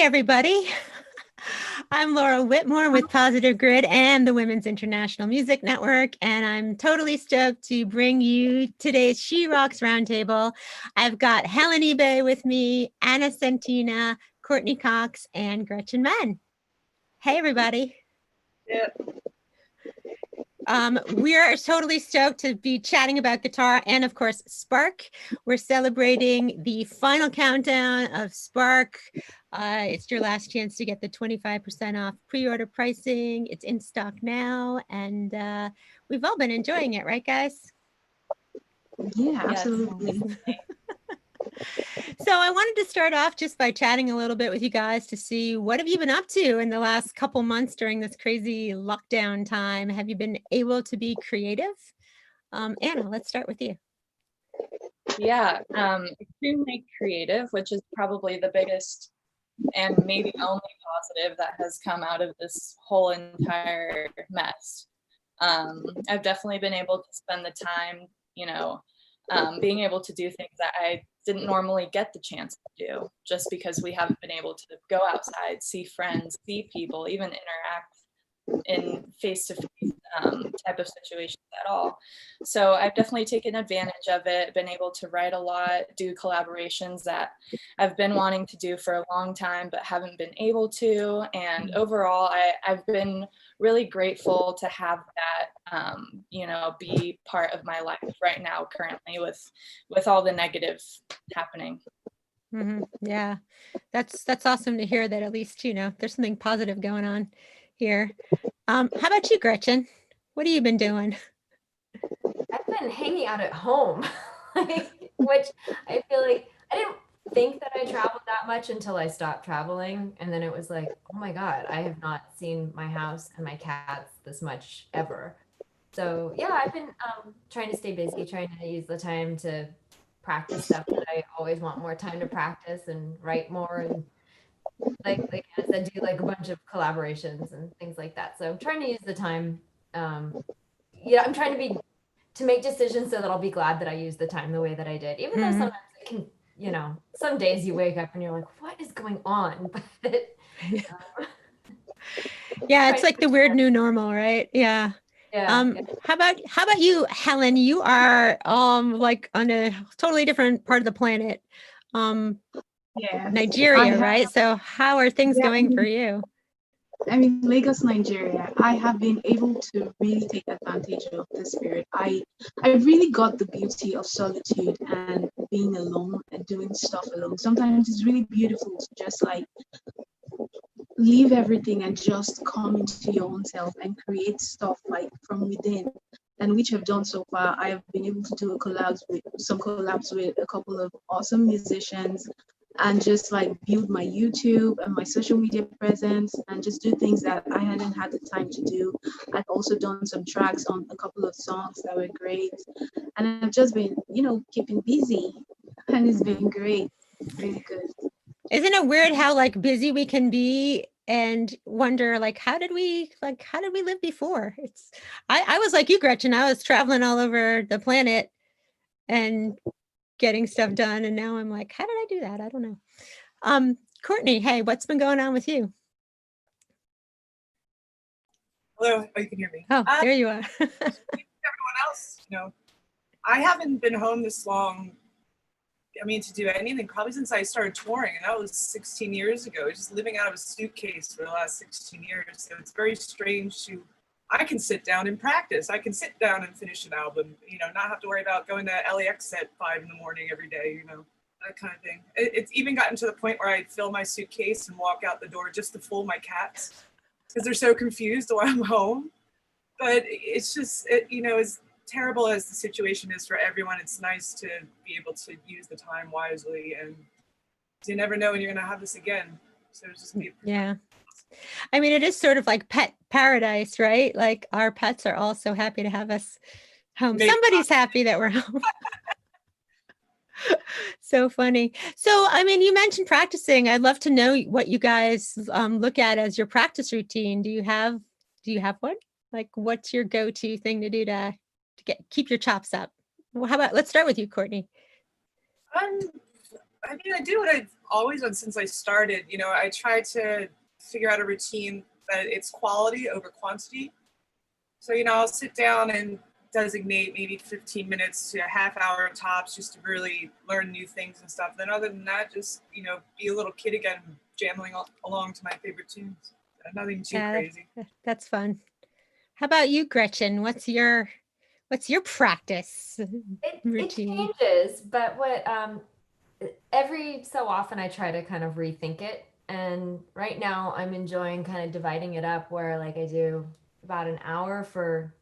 everybody. I'm Laura Whitmore with Positive Grid and the Women's International Music Network, and I'm totally stoked to bring you today's She Rocks Roundtable. I've got Helen with me, Anna Sentina, Courtney Cox, and Gretchen Menn. Hey, everybody. Yeah. We are totally stoked to be chatting about guitar and, of course, Spark. We're celebrating the final countdown of Spark. It's your last chance to get the 25% off pre-order pricing. It's in stock now, and we've all been enjoying it, right, guys? Yeah, absolutely. So I wanted to start off just by chatting a little bit with you guys to see what have you been up to in the last couple months during this crazy lockdown time? Have you been able to be creative? Anna, let's start with you. Yeah, extremely creative, which is probably the biggest and maybe only positive that has come out of this whole entire mess. I've definitely been able to spend the time, being able to do things that I didn't normally get the chance to do, just because we haven't been able to go outside, see friends, see people, even interact in face-to-face type of situations at all. So I've definitely taken advantage of it, been able to write a lot, do collaborations that I've been wanting to do for a long time but haven't been able to. And overall, I've been really grateful to have that be part of my life right now currently with all the negative happening. Yeah, that's awesome to hear that at least there's something positive going on here. How about you, Gretchen? What have you been doing? I've been hanging out at home, which I feel like I didn't think that I traveled that much until I stopped traveling. And then it was like, oh my God, I have not seen my house and my cats this much ever. So yeah, I've been trying to stay busy, trying to use the time to practice stuff that I always want more time to practice and write more and like I said, do like a bunch of collaborations and things like that. So I'm trying to use the time. I'm trying to make decisions so that I'll be glad that I used the time the way that I did. Even though sometimes it can, some days you wake up and you're like, what is going on? But yeah, it's like the weird new normal, right? Yeah. Yeah. How about you, Helen? You are like on a totally different part of the planet. Yeah, Nigeria, right? So how are things going for you? I'm in Lagos, Nigeria. I have been able to really take advantage of this period. I really got the beauty of solitude and being alone and doing stuff alone. Sometimes it's really beautiful to just like leave everything and just come into your own self and create stuff like from within. And which I've done so far. I've been able to do collabs with a couple of awesome musicians and just like build my YouTube and my social media presence and just do things that I hadn't had the time to do. I've also done some tracks on a couple of songs that were great. And I've just been, keeping busy, and it's been great, really good. Isn't it weird how like busy we can be and wonder like how did we live before? I was like you, Gretchen. I was traveling all over the planet and getting stuff done, and now I'm like, how did I do that? I don't know. Courtney, hey, what's been going on with you? Hello, you can hear me. Oh, there you are. Everyone else, I haven't been home this long. To do anything probably since I started touring, and that was 16 years ago. Just living out of a suitcase for the last 16 years. So it's very strange I can sit down and practice. I can sit down and finish an album, not have to worry about going to LAX at 5 in the morning every day, that kind of thing. It's even gotten to the point where I'd fill my suitcase and walk out the door just to fool my cats because they're so confused while I'm home. But it's just, as terrible as the situation is for everyone, it's nice to be able to use the time wisely, and you never know when you're going to have this again. So it's just yeah. I mean, it is sort of like pet paradise, right? Like our pets are all so happy to have us home. Somebody's happy that we're home. So funny. So, I mean, you mentioned practicing. I'd love to know what you guys look at as your practice routine. Do you have one? Like, what's your go-to thing to do to keep your chops up? Well, how about let's start with you, Courtney. I mean, I do what I've always done since I started. You know, I try to figure out a routine that it's quality over quantity. So, you know, I'll sit down and designate maybe 15 minutes to a half hour tops just to really learn new things and stuff. Then other than that, just, you know, be a little kid again, jamming along to my favorite tunes. Nothing too crazy. That's fun. How about you, Gretchen? What's your practice routine? It changes, but what every so often I try to kind of rethink it. And right now I'm enjoying kind of dividing it up where like I do about an hour for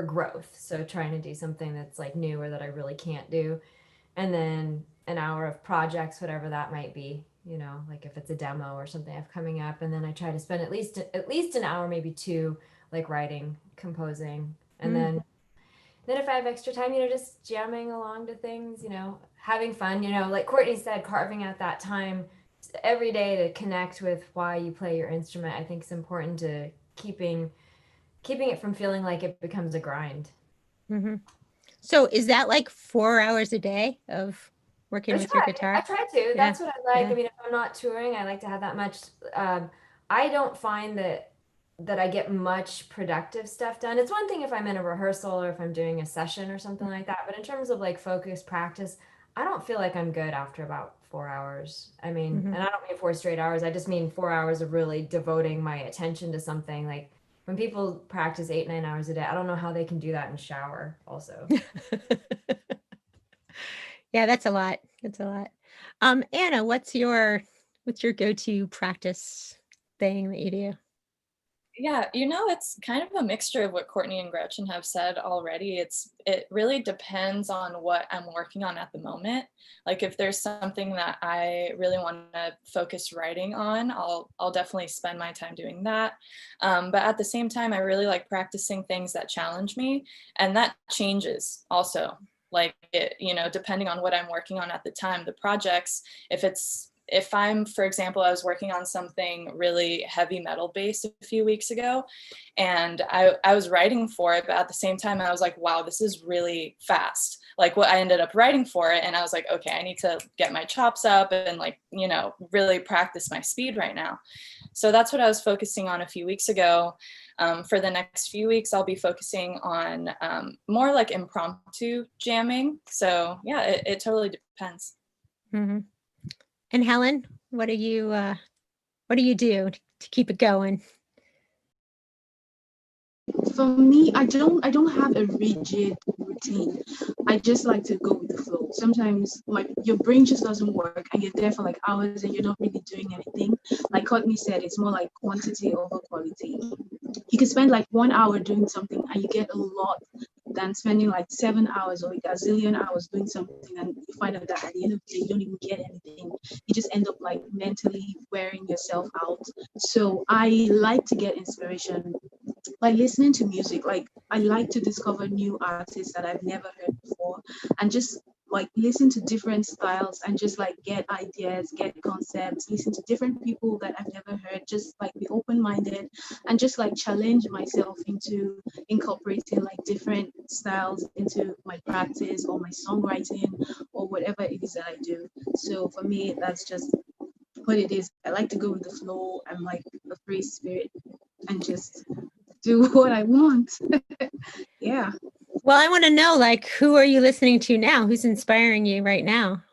growth. So trying to do something that's like new or that I really can't do. And then an hour of projects, whatever that might be, you know, like if it's a demo or something I have coming up. And then I try to spend at least an hour, maybe two, like writing, composing. And then if I have extra time, you know, just jamming along to things, you know, having fun, you know, like Courtney said, carving out that time every day to connect with why you play your instrument. I think it's important to keeping it from feeling like it becomes a grind. Mm-hmm. So is that like 4 hours a day of working with your guitar? I try to. Yeah. That's what I like. Yeah. I mean, if I'm not touring, I like to have that much. I don't find that I get much productive stuff done. It's one thing if I'm in a rehearsal or if I'm doing a session or something like that. But in terms of like focused practice, I don't feel like I'm good after about 4 hours. I mean, and I don't mean 4 straight hours. I just mean 4 hours of really devoting my attention to something. Like when people practice 8-9 hours a day, I don't know how they can do that in shower also. Yeah, that's a lot. That's a lot. Anna, what's your go-to practice thing that you do? Yeah, you know, it's kind of a mixture of what Courtney and Gretchen have said already. It really depends on what I'm working on at the moment. Like if there's something that I really want to focus writing on, I'll definitely spend my time doing that. But at the same time, I really like practicing things that challenge me, and that changes also. Like it, you know, depending on what I'm working on at the time, the projects, if I'm, for example, I was working on something really heavy metal based a few weeks ago, and I was writing for it, but at the same time, I was like, wow, this is really fast. Like what I ended up writing for it. And I was like, okay, I need to get my chops up and like, you know, really practice my speed right now. So that's what I was focusing on a few weeks ago. For the next few weeks, I'll be focusing on more like impromptu jamming. So yeah, it totally depends. Mm-hmm. And Helen, what do you do to keep it going? For me, I don't have a rigid routine. I just like to go with the flow. Sometimes your brain just doesn't work and you're there for like hours and you're not really doing anything. Like Courtney said, it's more like quantity over quality. You can spend like 1 hour doing something and you get a lot than spending like 7 hours or a gazillion hours doing something and you find out that at the end of the day you don't even get anything. You just end up like mentally wearing yourself out. So I like to get inspiration by listening to music. Like I like to discover new artists that I've never heard before and just like listen to different styles and just like get ideas, get concepts, listen to different people that I've never heard, just like be open-minded and just like challenge myself into incorporating like different styles into my practice or my songwriting or whatever it is that I do. So for me, that's just what it is. I like to go with the flow. I'm like a free spirit and just do what I want. Yeah. Well, I want to know, like, who are you listening to now? Who's inspiring you right now?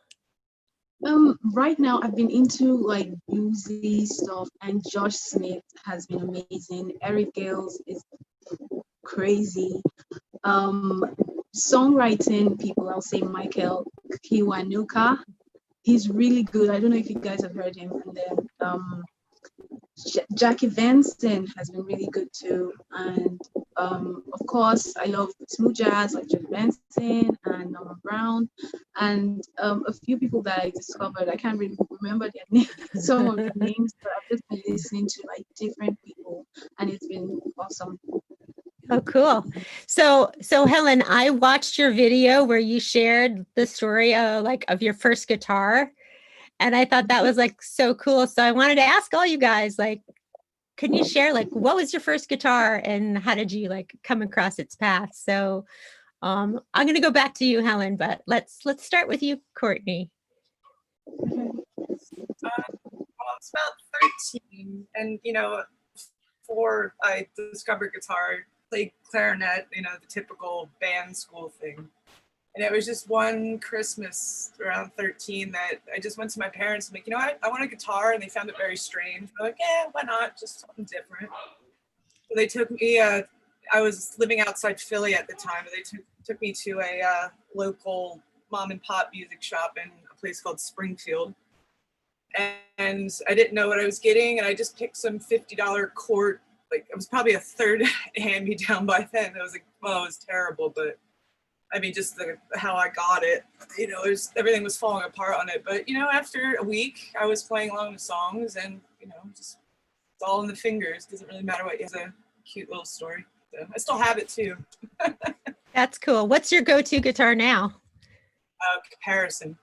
Right now I've been into like bluesy stuff, and Josh Smith has been amazing. Eric Gales is crazy. Songwriting people, I'll say Michael Kiwanuka. He's really good. I don't know if you guys have heard him. And then Jackie Benson has been really good too. And of course, I love smooth jazz like Jackie Benson and Norman Brown, and a few people that I discovered. I can't really remember their names, some of their names, but I've just been listening to like different people, and it's been awesome. Oh, cool. So Helen, I watched your video where you shared the story of your first guitar. And I thought that was like so cool. So I wanted to ask all you guys, like, can you share like what was your first guitar and how did you like come across its path? So I'm gonna go back to you, Helen, but let's start with you, Courtney. Well, it's about 13, and before I discovered guitar, I played clarinet, the typical band school thing. And it was just one Christmas around 13 that I just went to my parents and I want a guitar, and they found it very strange. They're like, yeah, why not? Just something different. So they took me. I was living outside Philly at the time, but they took me to a local mom and pop music shop in a place called Springfield. And I didn't know what I was getting, and I just picked some $50 Court. Like, it was probably a third hand-me-down by then. It was like, well, it was terrible, but I mean, just how I got it, everything was falling apart on it. But after a week, I was playing along with songs, and just it's all in the fingers. Doesn't really matter what. It's a cute little story. So I still have it too. That's cool. What's your go-to guitar now? Comparison.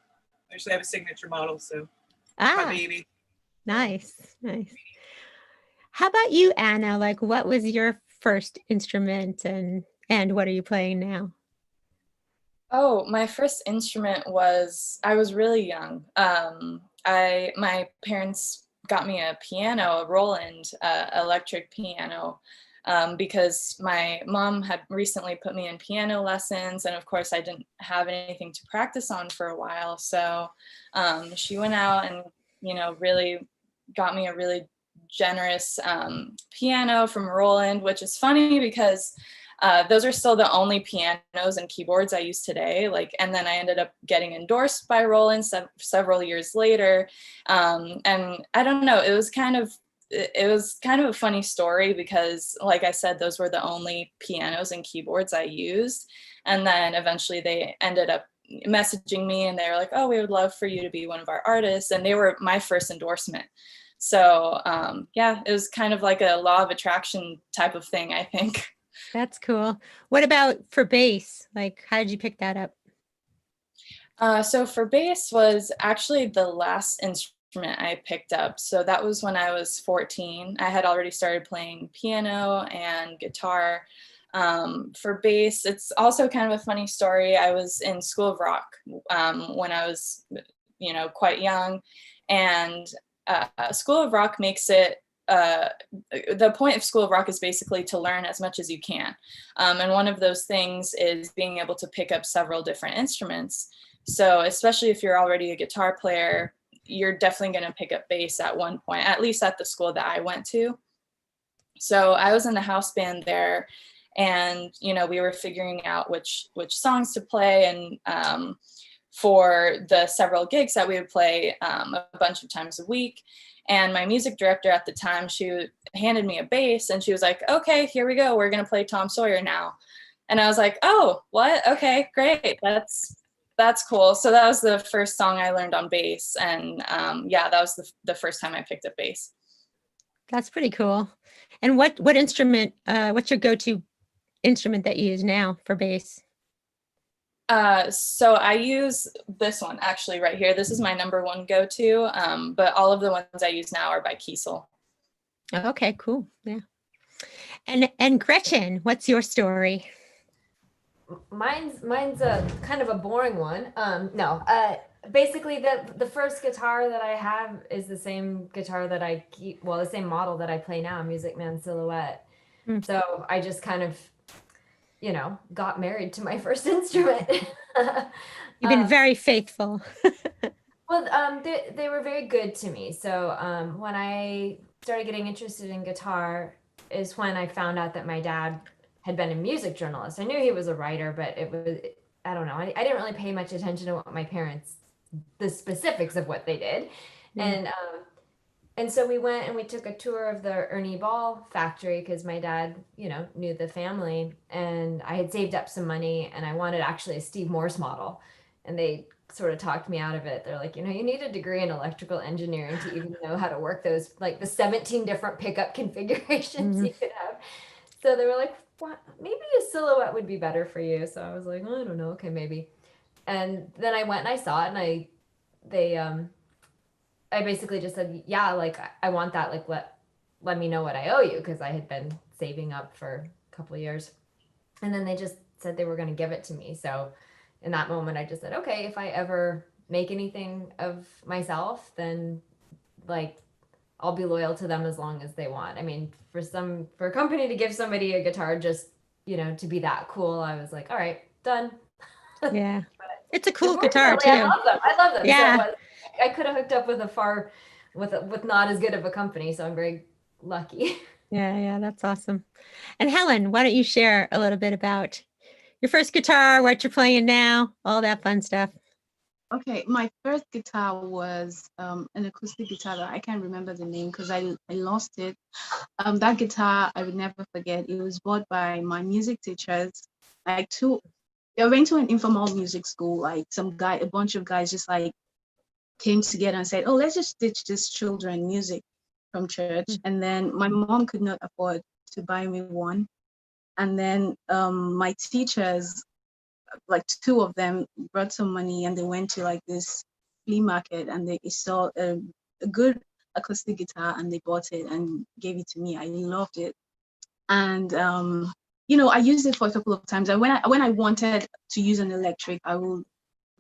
I actually have a signature model, so my baby. Nice. How about you, Anna? Like, what was your first instrument, and what are you playing now? Oh, my first instrument I was really young. My parents got me a piano, a Roland electric piano, because my mom had recently put me in piano lessons, and of course I didn't have anything to practice on for a while. So she went out and really got me a really generous piano from Roland, which is funny because those are still the only pianos and keyboards I use today. And then I ended up getting endorsed by Roland several years later. And I don't know, it was kind of a funny story because, like I said, those were the only pianos and keyboards I used. And then eventually they ended up messaging me, and they were like, oh, we would love for you to be one of our artists. And they were my first endorsement. So yeah, it was kind of like a law of attraction type of thing, I think. That's cool. What about for bass? Like, how did you pick that up? So for bass was actually the last instrument I picked up. So that was when I was 14. I had already started playing piano and guitar. For bass, it's also kind of a funny story. I was in School of Rock when I was, quite young, and School of Rock makes it the point of School of Rock is basically to learn as much as you can. And one of those things is being able to pick up several different instruments. So especially if you're already a guitar player, you're definitely going to pick up bass at one point, at least at the school that I went to. So I was in the house band there, and we were figuring out which songs to play, and for the several gigs that we would play a bunch of times a week. And my music director at the time, she handed me a bass, and she was like, okay, here we go. We're going to play Tom Sawyer now. And I was like, oh, what? Okay, great. That's cool. So that was the first song I learned on bass. And yeah, that was the first time I picked up bass. That's pretty cool. And what instrument, what's your go-to instrument that you use now for bass? So I use this one actually right here. This is my number one go-to, but all of the ones I use now are by Kiesel. Okay, cool. Yeah. And Gretchen, what's your story? Mine's a kind of a boring one. Basically the first guitar that I have is the same guitar that I keep, well, the same model that I play now, Music Man Silhouette. So I just kind of got married to my first instrument. You've been very faithful. Well, they were very good to me. So when I started getting interested in guitar is when I found out that my dad had been a music journalist. I knew he was a writer, but it was, I don't know. I didn't really pay much attention to what my parents, the specifics of what they did. And so we went and we took a tour of the Ernie Ball factory because my dad, knew the family, and I had saved up some money and I wanted actually a Steve Morse model, and they sort of talked me out of it. They're like, you need a degree in electrical engineering to even know how to work those, like the 17 different pickup configurations you could have. So they were like, what? Maybe a Silhouette would be better for you. So I was like, oh, I don't know. Okay, maybe. And then I went and I saw it, and I basically just said, yeah, like I want that. Like let me know what I owe you, because I had been saving up for a couple of years. And then they just said they were going to give it to me. So in that moment, I just said, okay, if I ever make anything of myself, then like I'll be loyal to them as long as they want. I mean, for a company to give somebody a guitar just, to be that cool, I was like, all right, done. Yeah. It's a cool guitar Fortunately, I too. love them. I love them. Yeah. So I could have hooked up with with not as good of a company. So I'm very lucky. Yeah, that's awesome. And Helen, why don't you share a little bit about your first guitar, what you're playing now, all that fun stuff. Okay, my first guitar was an acoustic guitar that I can't remember the name because I lost it. That guitar I would never forget. It was bought by my music teachers. Like I went to an informal music school. Like a bunch of guys just like came together and said, "Oh, let's just teach these children music from church." And then my mom could not afford to buy me one. And then my teachers, like two of them, brought some money and they went to like this flea market and they saw a good acoustic guitar and they bought it and gave it to me. I loved it. And I used it for a couple of times. And when I wanted to use an electric, I will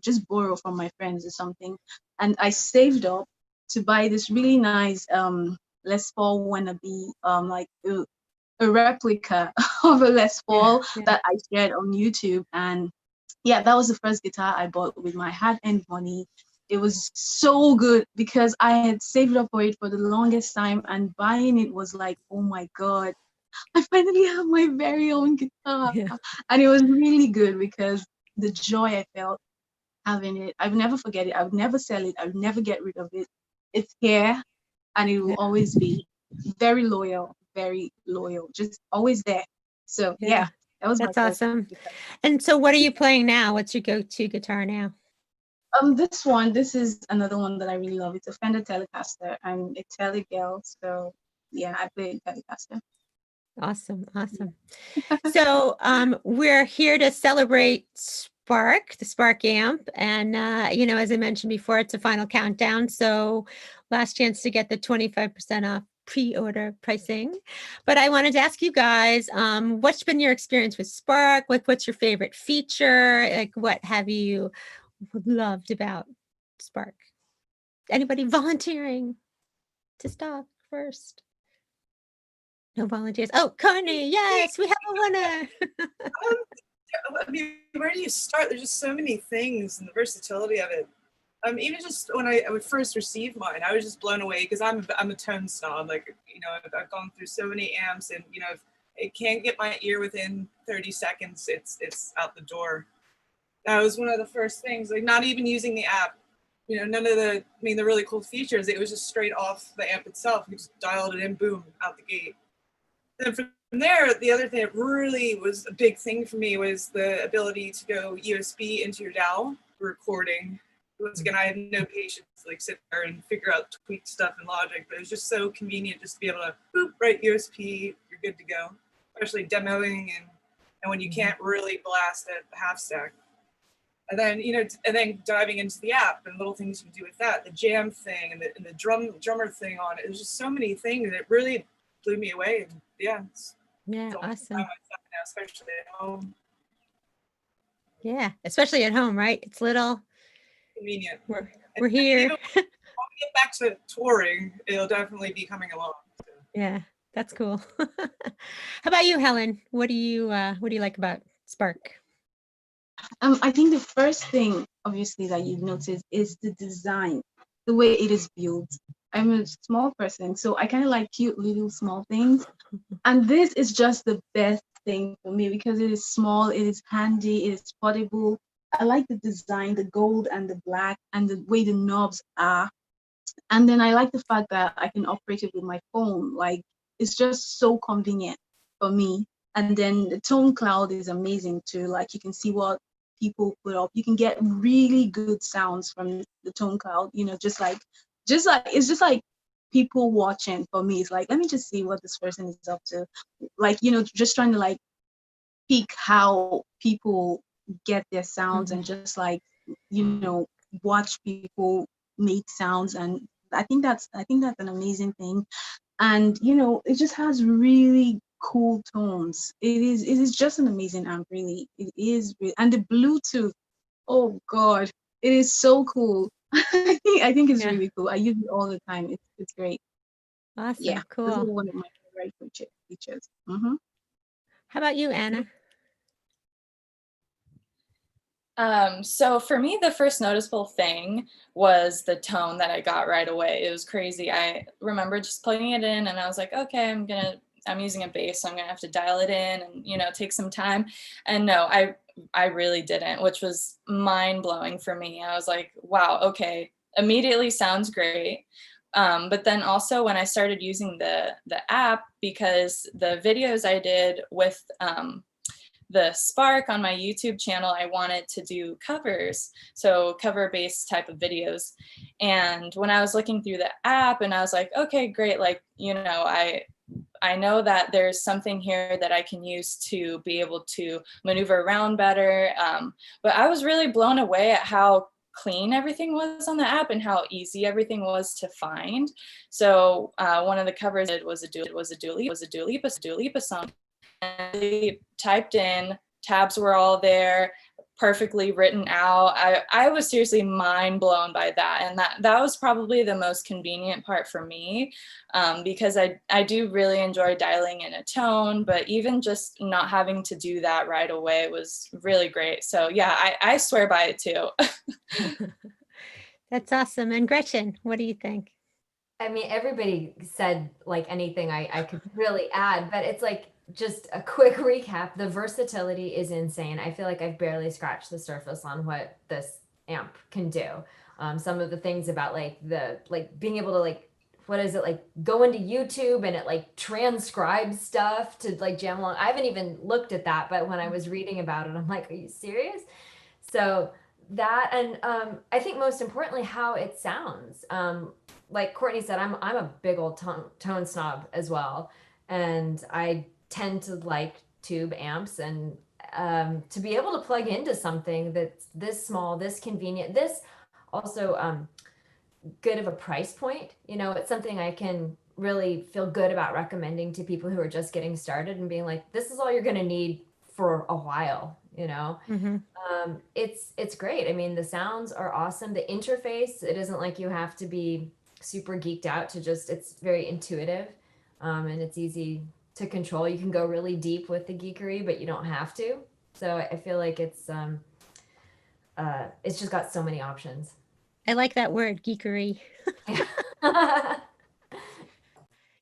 just borrow from my friends or something. And I saved up to buy this really nice Les Paul wannabe, like a replica of a Les Paul that I shared on YouTube. And yeah, that was the first guitar I bought with my hard-earned money. It was so good because I had saved up for it for the longest time, and buying it was like, oh my God, I finally have my very own guitar. Yeah. And it was really good because the joy I felt having it, I would never forget it. I would never sell it. I would never get rid of it. It's here and it will always be very loyal, just always there. So yeah, that was my That's first awesome. guitar. And so what are you playing now? What's your go-to guitar now? This is another one that I really love. It's a Fender Telecaster. I'm a Tele girl, so yeah, I play Telecaster. Awesome. So we're here to celebrate the Spark amp. And, as I mentioned before, it's a final countdown. So last chance to get the 25% off pre-order pricing. But I wanted to ask you guys, what's been your experience with Spark? What's your favorite feature? Like, what have you loved about Spark? Anybody volunteering to stop first? No volunteers. Oh, Courtney, yes, we have a winner. I mean, where do you start? There's just so many things and the versatility of it. Even just when I would first receive mine, I was just blown away because I'm a tone snob. Like, I've gone through so many amps, and if it can't get my ear within 30 seconds, it's out the door. That was one of the first things. Like, not even using the app. None of the really cool features. It was just straight off the amp itself. You just dialed it in, boom, out the gate. Then from there, the other thing that really was a big thing for me was the ability to go USB into your DAW recording. Once again, I had no patience to sit there and figure out tweak stuff in Logic, but it was just so convenient just to be able to boop, right USB, you're good to go. Especially demoing and when you can't really blast at half stack. And then, and then diving into the app and little things you can do with that, the jam thing and the drummer thing on it. There's just so many things that really blew me away. And yeah, Awesome. Now, especially at home. Yeah, especially at home, right? It's little Convenient. We're here. Even when we get back to touring, it'll definitely be coming along. So. Yeah, that's cool. How about you, Helen? What do you like about Spark? I think the first thing, obviously, that you've noticed is the design, the way it is built. I'm a small person, so I kind of like cute little small things. And this is just the best thing for me because it is small, it is handy, it is portable. I like the design, the gold and the black, and the way the knobs are. And then I like the fact that I can operate it with my phone. Like, it's just so convenient for me. And then the tone cloud is amazing too. Like, you can see what people put up. You can get really good sounds from the tone cloud, just like it's just like people watching. For me, it's like, let me just see what this person is up to. Like, just trying to peek how people get their sounds and just watch people make sounds. And I think that's an amazing thing. And it just has really cool tones. It is just an amazing amp, really. It is really, and the Bluetooth, oh God, It is so cool. I think it's Yeah. really cool. I use it all the time. It's great. Awesome. Yeah, this is Cool. one of my favorite features. Mm-hmm. How about you, Anna? So for me, the first noticeable thing was the tone that I got right away. It was crazy. I remember just plugging it in and I was like, okay, I'm using a bass, so I'm gonna have to dial it in and, you know, take some time. And no, I really didn't, which was mind blowing for me. I was like, wow, okay, immediately sounds great. But then also when I started using the app, because the videos I did with the Spark on my YouTube channel, I wanted to do covers, so cover-based type of videos. And when I was looking through the app, and I was like, okay, great, like, you know, I know that there's something here that I can use to be able to maneuver around better. But I was really blown away at how clean everything was on the app and how easy everything was to find. So one of the covers was a Dua Lipa song. And they typed in, tabs were all there, perfectly written out. I was seriously mind blown by that. And that was probably the most convenient part for me, because I do really enjoy dialing in a tone, but even just not having to do that right away was really great. So yeah, I swear by it too. That's awesome. And Gretchen, what do you think? I mean, everybody said like anything I could really add, but it's like just a quick recap. The versatility is insane. I feel like I've barely scratched the surface on what this amp can do. Some of the things about like being able to like, what is it, like go into YouTube and it like transcribes stuff to like jam along. I haven't even looked at that, but when I was reading about it, I'm like, are you serious? So that, and I think most importantly, how it sounds. Like Courtney said, I'm a big old tone snob as well, and I tend to like tube amps, and to be able to plug into something that's this small, this convenient, this also good of a price point. You know, it's something I can really feel good about recommending to people who are just getting started and being like, this is all you're going to need for a while, you know. Mm-hmm. It's great. I mean, the sounds are awesome. The interface, it isn't like you have to be super geeked out to just, it's very intuitive, and it's easy to control. You can go really deep with the geekery, but you don't have to. So I feel like it's just got so many options. I like that word, geekery.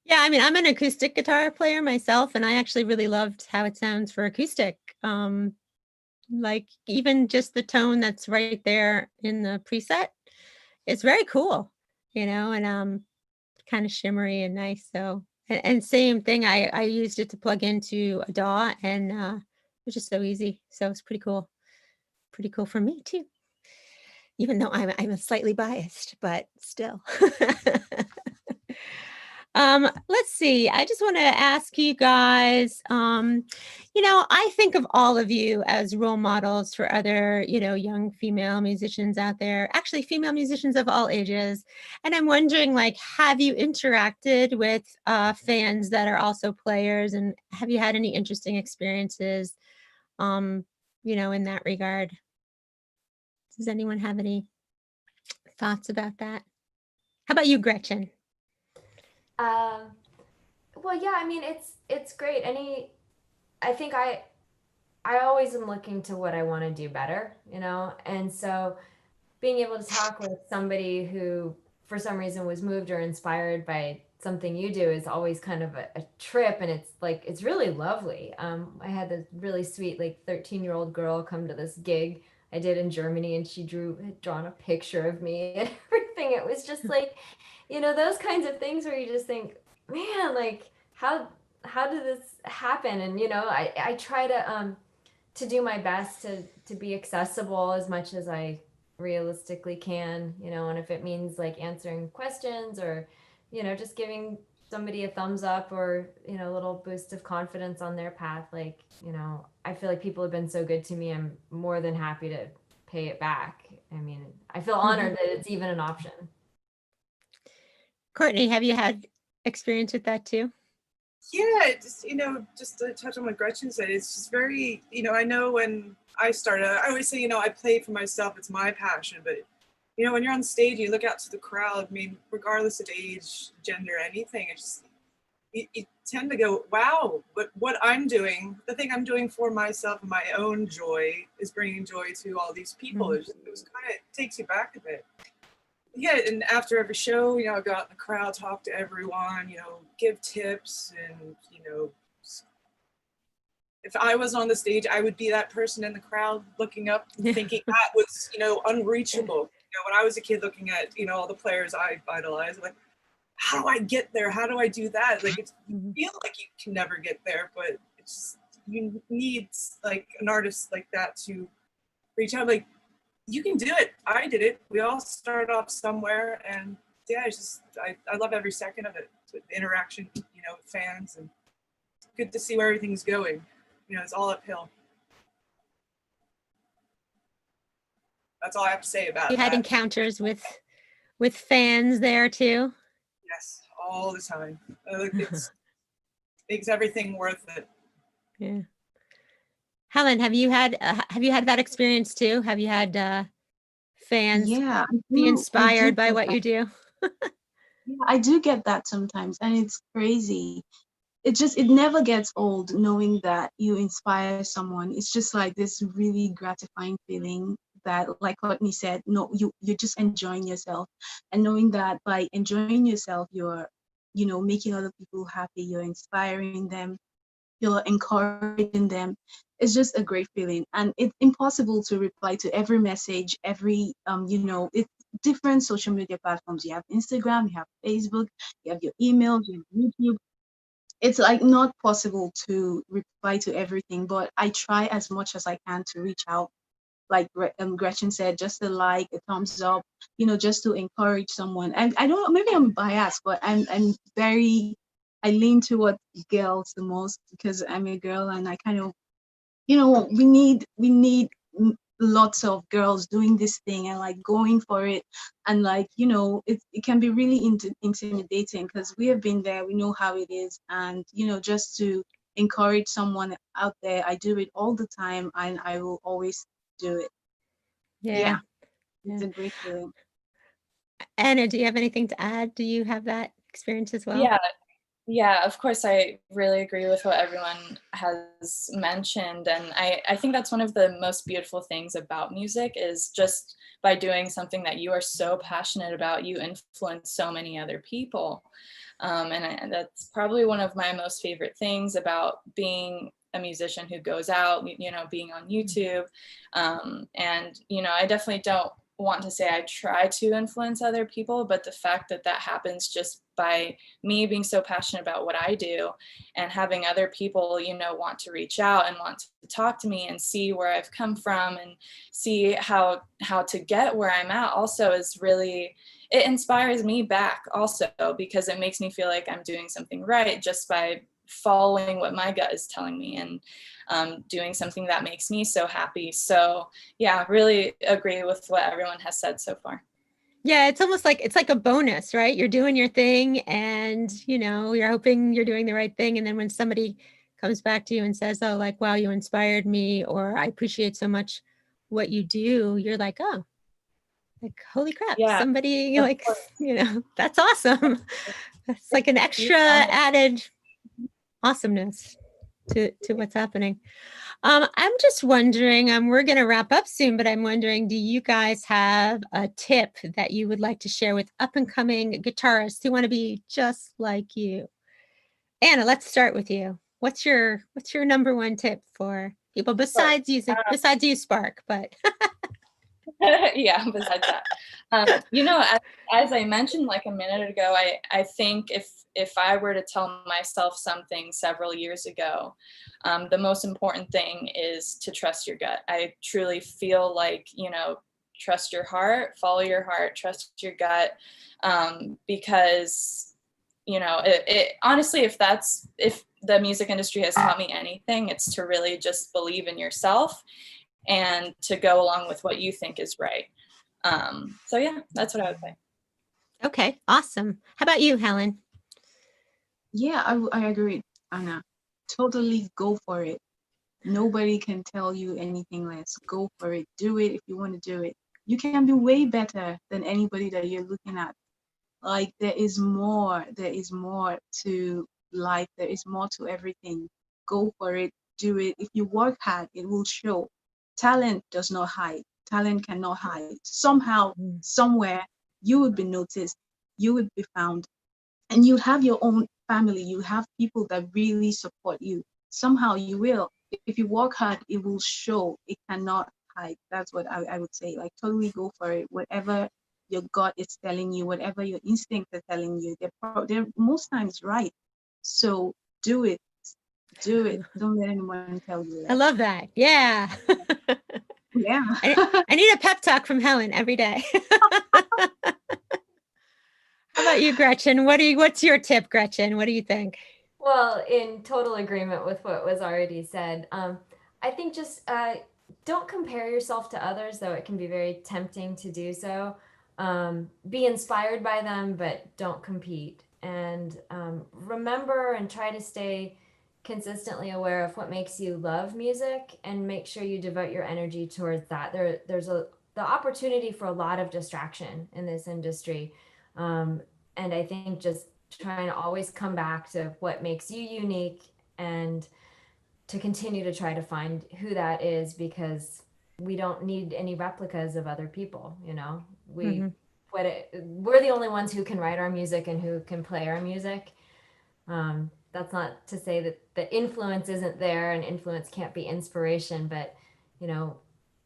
Yeah, I mean, I'm an acoustic guitar player myself, and I actually really loved how it sounds for acoustic. Like even just the tone that's right there in the preset, it's very cool, you know, and kind of shimmery and nice. So, and same thing, I used it to plug into a DAW, and it was just so easy. So it's pretty cool for me too. Even though I'm slightly biased, but still. Let's see. I just want to ask you guys, you know, I think of all of you as role models for other, you know, young female musicians out there, actually female musicians of all ages. And I'm wondering, like, have you interacted with fans that are also players, and have you had any interesting experiences, you know, in that regard? Does anyone have any thoughts about that? How about you, Gretchen? Well, yeah, I mean, it's great. I think I always am looking to what I want to do better, you know? And so being able to talk with somebody who for some reason was moved or inspired by something you do is always kind of a trip, and it's like it's really lovely. I had this really sweet like 13-year-old girl come to this gig I did in Germany, and she had drawn a picture of me and everything. It was just like, you know, those kinds of things where you just think, man, like how did this happen? And you know, I try to do my best to be accessible as much as I realistically can, you know, and if it means like answering questions or, you know, just giving somebody a thumbs up or, you know, a little boost of confidence on their path, like, you know, I feel like people have been so good to me. I'm more than happy to pay it back. I mean, I feel honored that it's even an option. Courtney, have you had experience with that too? Yeah, just, just to touch on what Gretchen said, it's just very, I know when I started, I always say, I play for myself, it's my passion, but, when you're on stage, you look out to the crowd, I mean, regardless of age, gender, anything, it's just, you tend to go, wow, but what I'm doing, the thing I'm doing for myself and my own joy is bringing joy to all these people. It kind of takes you back a bit. Yeah, and after every show, I go out in the crowd, talk to everyone, give tips, and if I was on the stage, I would be that person in the crowd looking up, thinking that was, unreachable. When I was a kid looking at, all the players I idolized, like, how do I get there? How do I do that? Like, you feel like you can never get there, but it's just, you need like an artist like that to reach out. Like, you can do it. I did it. We all start off somewhere, and yeah, it's just I love every second of it. With interaction, with fans, and good to see where everything's going. It's all uphill. That's all I have to say about You had that. encounters with fans there too? Yes, all the time. It makes everything worth it. Yeah. Helen, have you had that experience too? Have you had fans be inspired by what you do? Yeah, I do get that sometimes, and it's crazy. It never gets old knowing that you inspire someone. It's just like this really gratifying feeling that, like Courtney said, no, you're just enjoying yourself, and knowing that by enjoying yourself, you're, making other people happy, you're inspiring them, you're encouraging them. It's just a great feeling, and it's impossible to reply to every message, every it's different social media platforms. You have Instagram, you have Facebook, you have your emails, you have YouTube. It's like not possible to reply to everything, but I try as much as I can to reach out. Like Gretchen said, just a like, a thumbs up, just to encourage someone. And I don't know, maybe I'm biased, but I lean toward girls the most because I'm a girl, and I kind of, we need lots of girls doing this thing and like going for it, and like it can be really intimidating because we have been there, we know how it is, and just to encourage someone out there, I do it all the time, and I will always do it. Yeah. It's a great feeling. Anna, do you have anything to add? Do you have that experience as well? Yeah, of course, I really agree with what everyone has mentioned. And I think that's one of the most beautiful things about music is just by doing something that you are so passionate about, you influence so many other people. And that's probably one of my most favorite things about being a musician who goes out, being on YouTube. And, I definitely don't want to say I try to influence other people, but the fact that that happens just by me being so passionate about what I do and having other people, want to reach out and want to talk to me and see where I've come from and see how to get where I'm at also is really, it inspires me back also because it makes me feel like I'm doing something right just by following what my gut is telling me and doing something that makes me so happy. So yeah, really agree with what everyone has said so far. Yeah, it's almost like it's like a bonus, right? You're doing your thing and you're hoping you're doing the right thing. And then when somebody comes back to you and says, oh, like, wow, you inspired me, or I appreciate so much what you do, you're like, oh, like, holy crap, somebody like, that's awesome. That's like an extra added awesomeness to what's happening. I'm just wondering, we're going to wrap up soon, but I'm wondering, do you guys have a tip that you would like to share with up and coming guitarists who want to be just like you? Anna, let's start with you. What's your number one tip for people besides use Spark, but yeah, besides that, as I mentioned like a minute ago, I think if I were to tell myself something several years ago, the most important thing is to trust your gut. I truly feel like, trust your heart, follow your heart, trust your gut, because, it honestly, if the music industry has taught me anything, it's to really just believe in yourself and to go along with what you think is right. So yeah, that's what I would say. Okay, awesome. How about you, Helen? Yeah, I agree. Anna. Totally go for it. Nobody can tell you anything less. Go for it. Do it if you want to do it. You can be way better than anybody that you're looking at. Like there is more to life. There is more to everything. Go for it. Do it. If you work hard, it will show. Talent does not hide. Talent cannot hide. Somehow, somewhere, you would be noticed. You would be found. And you have your own family. You have people that really support you. Somehow you will. If you work hard, it will show. It cannot hide. That's what I would say. Like totally go for it. Whatever your gut is telling you, whatever your instincts are telling you, they're most times right. So do it. Do it. Don't let anyone tell you that. I love that. Yeah. Yeah. I need a pep talk from Helen every day. How about you, Gretchen? What's your tip, Gretchen? What do you think? Well, in total agreement with what was already said, I think just don't compare yourself to others, though it can be very tempting to do so. Be inspired by them, but don't compete. And remember and try to stay consistently aware of what makes you love music, and make sure you devote your energy towards that. There's the opportunity for a lot of distraction in this industry. And I think just trying to always come back to what makes you unique, and to continue to try to find who that is, because we don't need any replicas of other people. We're the only ones who can write our music and who can play our music. That's not to say that the influence isn't there and influence can't be inspiration, but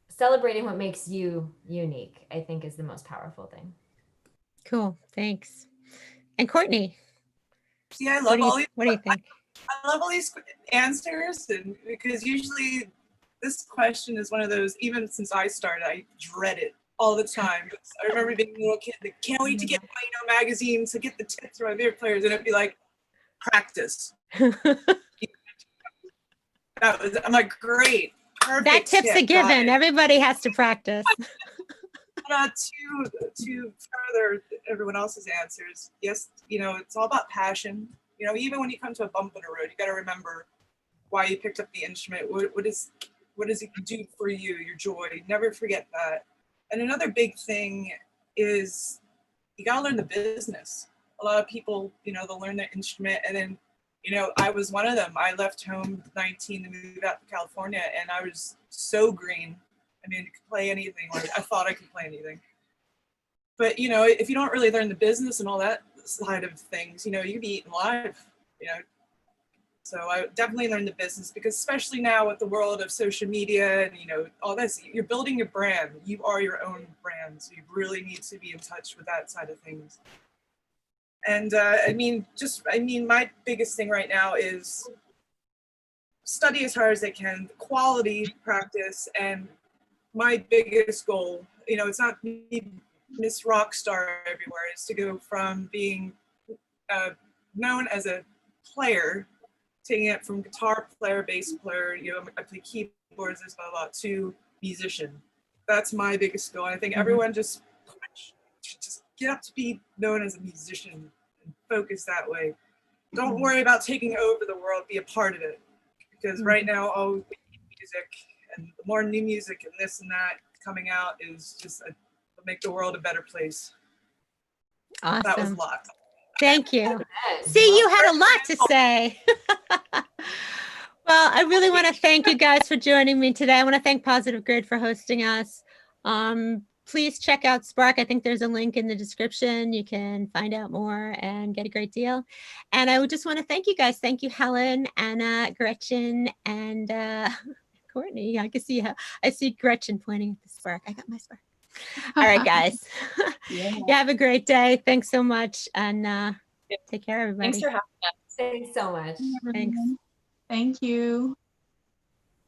celebrating what makes you unique, I think, is the most powerful thing. Cool. Thanks. And Courtney. See, I love all these. What do you think? I love all these answers, and because usually this question is one of those, even since I started, I dread it all the time. I remember being a little kid that can't wait to get my magazine to get the tips from my favorite players, and it'd be like, practice. I'm like, great, perfect. That tip's a given. Everybody has to practice. To further everyone else's answers, yes, it's all about passion. Even when you come to a bump in the road, you got to remember why you picked up the instrument. What does it do for you? Your joy. Never forget that. And another big thing is you got to learn the business. A lot of people, they'll learn their instrument, and then, I was one of them. I left home 19 to move out to California, and I was so green. I mean, I could play anything. Like, I thought I could play anything. But, if you don't really learn the business and all that side of things, you could be eaten alive, So I definitely learned the business, because especially now with the world of social media and, all this, you're building your brand. You are your own brand. So you really need to be in touch with that side of things. And my biggest thing right now is study as hard as I can, quality practice, and my biggest goal, it's not me Miss Rockstar everywhere, is to go from being known as a player, taking it from guitar player, bass player, I play keyboards, this, blah, blah, to musician. That's my biggest goal. And I think everyone just get up to be known as a musician and focus that way. Don't worry about taking over the world, be a part of it. Because right now, we need music, and the more new music and this and that coming out is just make the world a better place. Awesome. That was a lot. Thank you. See, you had a lot to say. Well, I really want to thank you guys for joining me today. I want to thank Positive Grid for hosting us. Please check out Spark. I think there's a link in the description. You can find out more and get a great deal. And I would just want to thank you guys. Thank you, Helen, Anna, Gretchen, and Courtney. I see Gretchen pointing at the Spark. I got my Spark. All right, guys. Yeah, have a great day. Thanks so much. And take care, everybody. Thanks for having us. Thanks so much. Thanks. Thank you.